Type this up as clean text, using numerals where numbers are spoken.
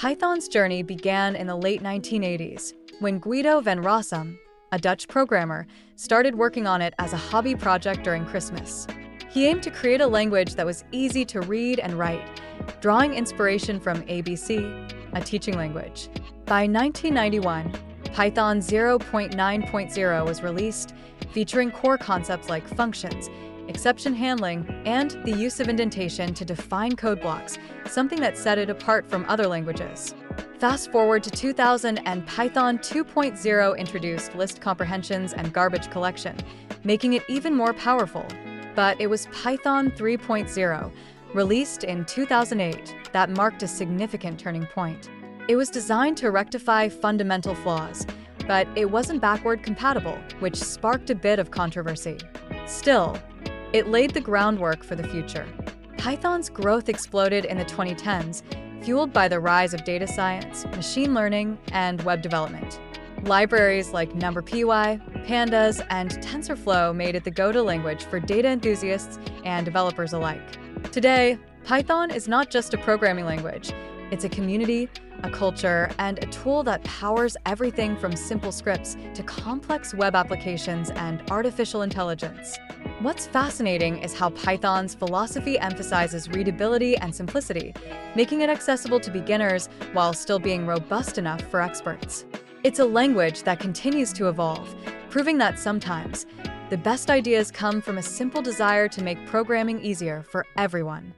Python's journey began in the late 1980s, when Guido van Rossum, a Dutch programmer, started working on it as a hobby project during Christmas. He aimed to create a language that was easy to read and write, drawing inspiration from ABC, a teaching language. By 1991, Python 0.9.0 was released, featuring core concepts like functions, exception handling, and the use of indentation to define code blocks, something that set it apart from other languages. Fast forward to 2000 and Python 2.0 introduced list comprehensions and garbage collection, making it even more powerful. But it was Python 3.0, released in 2008, that marked a significant turning point. It was designed to rectify fundamental flaws, but it wasn't backward compatible, which sparked a bit of controversy. Still, it laid the groundwork for the future. Python's growth exploded in the 2010s, fueled by the rise of data science, machine learning, and web development. Libraries like NumPy, Pandas, and TensorFlow made it the go-to language for data enthusiasts and developers alike. Today, Python is not just a programming language. It's a community, a culture, and a tool that powers everything from simple scripts to complex web applications and artificial intelligence. What's fascinating is how Python's philosophy emphasizes readability and simplicity, making it accessible to beginners while still being robust enough for experts. It's a language that continues to evolve, proving that sometimes the best ideas come from a simple desire to make programming easier for everyone.